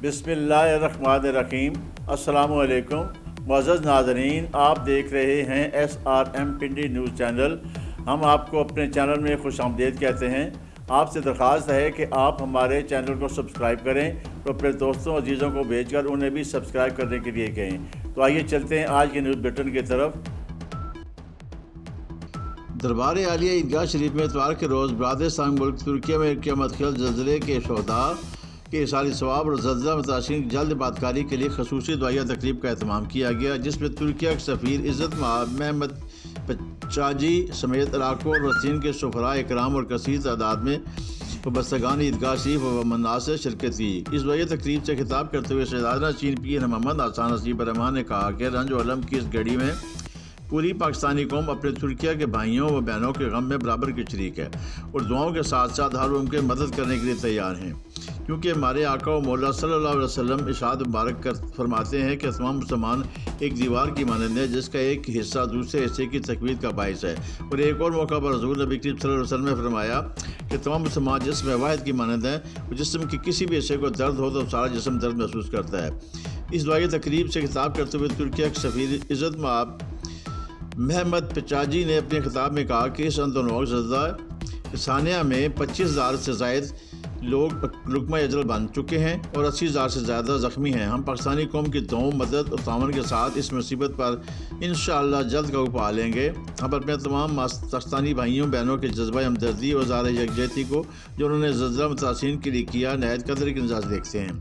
बिस्मिल्लाहिर्रहमानिर्रहीम। अस्सलाम वालेकुम मुअज़्ज़ज़ नाज़रीन, आप देख रहे हैं SRM पिंडी न्यूज़ चैनल। हम आपको अपने चैनल में खुशामदीद कहते हैं। आपसे दरख्वास्त है कि आप हमारे चैनल को सब्सक्राइब करें तो अपने दोस्तों अजीज़ों को भेजकर उन्हें भी सब्सक्राइब करने के लिए कहें। तो आइए चलते हैं आज के न्यूज़ बुलेटिन की तरफ। दरबार आलिया ईदगाह शरीफ में इतवार के रोज़ बरादर इस्लामी मुल्क तुर्किया में क़यामत खिल ज़लज़ले के शहदा के इसारी सवाब और ज़लज़ला मुतासिरीन की जल्द बातकारी के लिए खसूसी दुआया तकरीब का एहतमाम किया गया, जिसमें तुर्किया के सफ़ीर इज़्ज़त महमद पचाजी समेत इराक़ और फ़लस्तीन के शुफ़रा इकराम और कसीर तादाद में वबस्तगान ईदगाह शरीफ व मन्नास से शिरकत की। इस दुआया तकरीब से खिताब करते हुए सदारत चीन पीर मोहम्मद हसन नसीब रहमान ने कहा कि रंज व अलम की इस घड़ी में पूरी पाकिस्तानी कौम अपने तुर्किया के भाइयों व बहनों के गम में बराबर की शरीक है और दुआओं के साथ साथ हर मुमकिन मदद करने के लिए तैयार हैं, क्योंकि हमारे आका व मौला सल्लल्लाहु अलैहि वसल्लम इरशाद मुबारक कर फरमाते हैं कि तमाम मुसलमान एक दीवार की मानंद है जिसका एक हिस्सा दूसरे हिस्से की तकवीद का बायस है। और एक और मौका पर हज़ूर नबी करीम सल्लल्लाहु अलैहि वसल्लम ने फरमाया कि तमाम मुसलमान जिस्म वाहिद की मानंद है, जिस्म के किसी भी हिस्से को दर्द हो तो सारा जिस्म दर्द महसूस करता है। इस दुआई तकरीब से खिताब करते हुए तुर्किया के सफ़ीर इज़्ज़त महमद पचाजी ने अपने खिताब में कहा कि इस अंतनौक ज़लज़ला सानिया में 25,000 से ज़ायद लोग लुक़मा अजल बन चुके हैं और 80,000 से ज़्यादा ज़ख्मी हैं। हम पाकिस्तानी कौम की दुआओं, मदद और तावन के साथ इस मुसीबत पर इंशाअल्लाह जल्द काबू पा लेंगे। हम अपने तमाम पाकिस्तानी भाइयों बहनों के जज्बा हमदर्दी और ज़ार यकजहती को जो उन्होंने ज़लज़ला मुतासिरीन के लिए किया नहायत कदर की नज़र देखते हैं।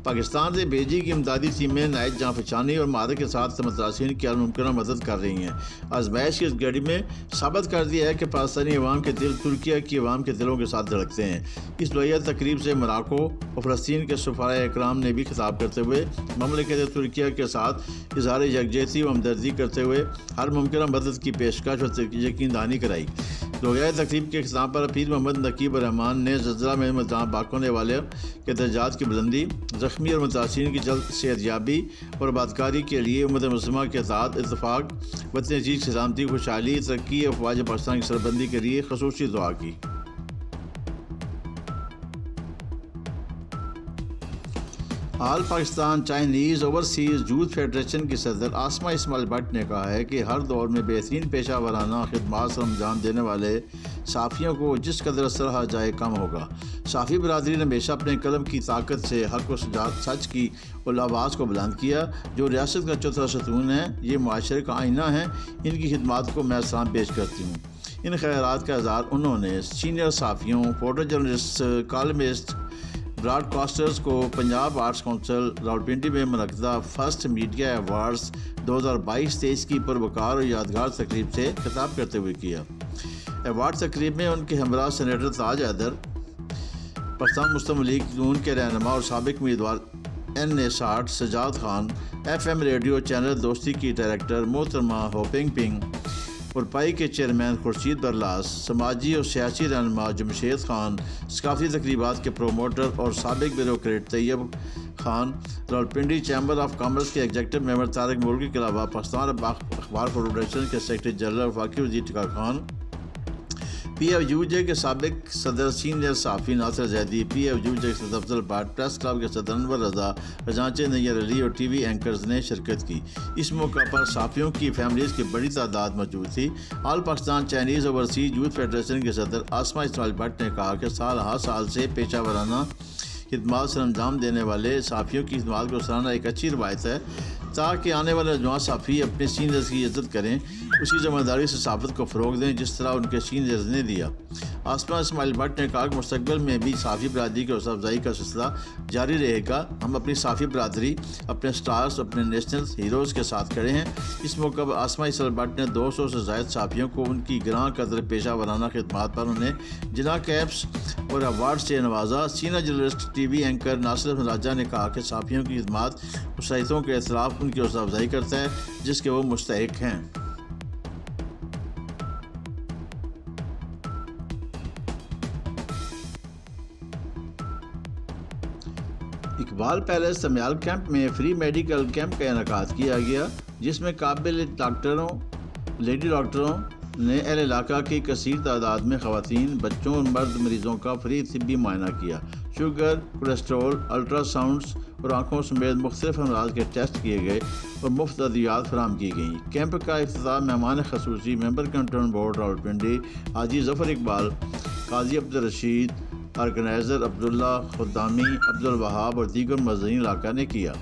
पाकिस्तान से भेजी की इमदादी टीमें नहायत जाँफशानी और महारत के साथ मुतासिरीन की मुमकिन मदद कर रही हैं। आज़माइश की इस घड़ी में साबित कर दिया है कि पाकिस्तानी अवाम के दिल तुर्किया की अवाम के दिलों के साथ धड़कते हैं। इस दुआया तकरीब से मोरक्को और फ़लस्तीन के शुफ़रा इकराम ने भी खिताब करते हुए ममलिकत तुर्किया के साथ इज़हार यकजहती व हमदर्दी करते हुए हर मुमकिन मदद की पेशकश और यकीन दहानी कराई। दुआया तकरीब के खिताब पर पीर मोहम्मद नकीब रहमान ने ज़लज़ला में बाक होने वाले के दर्जात की बुलंदी, ज़ख्मी और मुतासिरीन की जल्द सेहतयाबी और बातकारी के लिए उम्मत मुस्लिमा के साथ इत्तफ़ाक़, वतन अज़ीज़, सलामती, खुशहाली, तरक्की और फ़वाज़ पाकिस्तान की सरबंदी के लिए ख़ुसूसी दुआ की। All Pakistan Chinese overseas youth federation की सदर आसमा इस्माइल भट्ट ने कहा है कि हर दौर में बेहतरीन पेशा वराना खिदमात से अंजाम देने वाले साफ़ियों को जिस कदर सराहा जाए कम होगा। साफ़ी बरादरी ने हमेशा अपने कलम की ताकत से हक़ व सच की और आवाज़ को बुलंद किया, जो रियासत का चौथा सतून है, ये मुआशरे का आईना है। इनकी खिदमात को मैं सलाम पेश करती हूँ। इन खैरात का इज़हार उन्होंने सीनियर साफ़ियों, फोटो जर्नलिस्ट, कॉलमिस्ट, ब्रॉडकास्टर्स को पंजाब आर्ट्स काउंसिल रावलपिंडी में मुनक़दा फर्स्ट मीडिया अवार्ड्स 2022-23 की पुरवकार और यादगार तकरीब से खिताब करते हुए किया। अवार्ड तकरीब में उनके हमरा senator Taj Haider, Pakistan Muslim League Noon के रहनुमा और साबिक उम्मीदवार NA60 Sajjad Khan, FM radio channel Dosti की डायरेक्टर मोहतरमा होपिंग पिंग और पाई के चेयरमैन खुर्शीद बरलास, समाजी और सियासी रहनुमा जमशेद खान, सकाफ़ती तकरीबात के प्रोमोटर और साबिक bureaucrat Tayyab Khan, Rawalpindi chamber of commerce के एग्जीक्यूटिव मेंबर तारिक मुल्की के अलावा पाकिस्तान अखबार फेडरेशन के सेक्रेटरी जनरल वफाकी वज़ीर टिका खान, PFUJ के साबिक सदर सीनियर साफ़ी नासिर जैदी, PFUJ के सदर अफजल भट्ट, प्रेस क्लब के सदर अनवर रज़ा, खजांचे नैयर अली और TV एंकर्स ने शिरकत की। इस मौका पर साफ़ियों की फैमिलीज़ की बड़ी तादाद मौजूद थी। All Pakistan Chinese overseas youth federation के सदर आसमा इस्माइल भट्ट ने कहा कि साल हर साल से पेशा वराना खिदमात से अंजाम देने वाले साफ़ियों की खिदमात को सराहना एक अच्छी रवायत है, ताकि आने वाले नौजवान साफ़ी अपने सीनियर्स की इज़्ज़त करें, उसी ज़िम्मेदारी से साफ़त को फ़रोग़ दें जिस तरह उनके सीनियर्स ने दिया। आसमा इस्माइल भट्ट ने कहा कि मुस्तक़बिल में भी साफ़ी बरादरी की हौसला अफ़ज़ाई का सिलसिला जारी रहेगा। हम अपनी साफ़ी बरादरी, अपने स्टार्स, अपने नेशनल हीरोज़ के साथ खड़े हैं। इस मौके पर आसमा इस्माइल भट्ट ने 200 से ज़ायद साफ़ियों को उनकी ग्रां कदर पेशा वराना खिदमात पर उन्हें जिला कैप्स और अवार्ड से नवाजा। Senior journalist TV anchor Nasir Ahmad Raja ने कहा कि साफ़ियों की खिदमात मुस्तहिदों के इख्तिलाफ उनकी हौसला अफ़ज़ाई करता है जिसके वो मुस्तहिक हैं। इकबाल पैलेस समयाल कैंप में फ्री मेडिकल कैंप का इनेकाद किया गया, जिसमें काबिल लेडी डॉक्टरों ने अहल इलाका की कसीर तादाद में ख़वातीन, बच्चों और मर्द मरीज़ों का फ्री तिब्बी मुआयना किया। شوگر، کولیسٹرول، الٹرا ساؤنڈز اور آنکھوں سمیت مختلف امراض کے ٹیسٹ کیے گئے اور مفت ادویات فراہم کی گئیں۔ کیمپ کا افتتاح مہمان خصوصی ممبر کنٹرول بورڈ راولپنڈی حاجی ظفر اقبال، قاضی عبدالرشید، آرگنائزر عبداللہ خدامی، عبدالوہاب اور دیگر معززین علاقہ نے کیا۔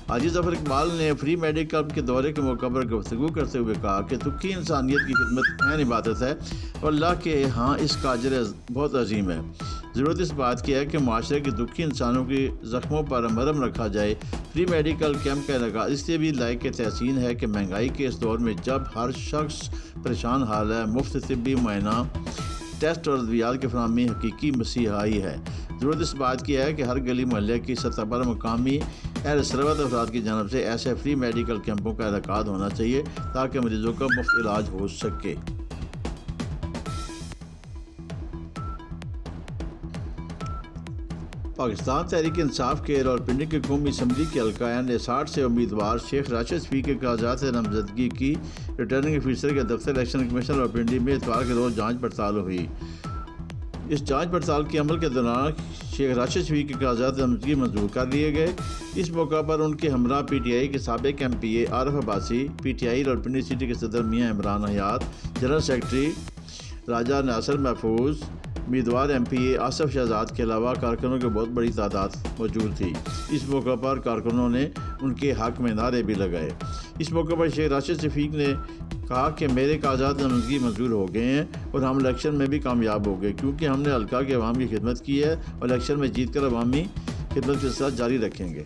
حاجی ظفر اقبال نے فری میڈیکل کے دورے کے موقع پر گفتگو کرتے ہوئے کہا کہ دکھی انسانیت کی خدمت عین عبادت ہے اور اللہ کے ہاں اس کا اجر بہت عظیم ہے۔ ضرورت اس بات کی ہے کہ معاشرے کے دکھی انسانوں کی زخموں پر مرہم رکھا جائے۔ فری میڈیکل کیمپ کا انعقاد اس لیے بھی لائق تحسین ہے کہ مہنگائی کے اس دور میں جب ہر شخص پریشان حال ہے، مفت طبی معائنہ، ٹیسٹ اور ادویات کی فراہمی حقیقی مسیحائی ہے۔ ضرورت اس بات کی ہے کہ ہر گلی محلے کی سطح پر مقامی اہل ثروت افراد کی جانب سے ایسے فری میڈیکل کیمپوں کا انعقاد ہونا چاہیے تاکہ مریضوں کا مفت علاج ہو سکے۔ پاکستان تحریک انصاف کے راولپنڈی کے قومی اسمبلی کے حلقہ N60 سے امیدوار شیخ راشد شفیق کے کاغذات سے نامزدگی کی ریٹرننگ افیسر کے دفتر الیکشن کمیشن راولپنڈی میں اتوار کے روز جانچ پڑتال ہوئی۔ اس جانچ پڑتال کے عمل کے دوران شیخ راشد شفیق کے کاغذات نامزدگی منظور کر لیے گئے۔ اس موقع پر ان کے ہمراہ پی ٹی آئی کے سابق MP Arif Abbasi, P T I Rawalpindi city کے صدر میاں عمران حیات، جنرل سیکرٹری راجہ ناصر محفوظ، امیدوار MP آصف شہزاد کے علاوہ کارکنوں کی بہت بڑی تعداد موجود تھی۔ اس موقع پر کارکنوں نے ان کے حق میں نعرے بھی لگائے۔ اس موقع پر شیخ راشد شفیق نے کہا کہ میرے کاغذات نامزدگی منظور ہو گئے ہیں اور ہم الیکشن میں بھی کامیاب ہو گئے کیونکہ ہم نے حلقہ کے عوام کی خدمت کی ہے اور الیکشن میں جیت کر عوامی خدمت کے ساتھ جاری رکھیں گے۔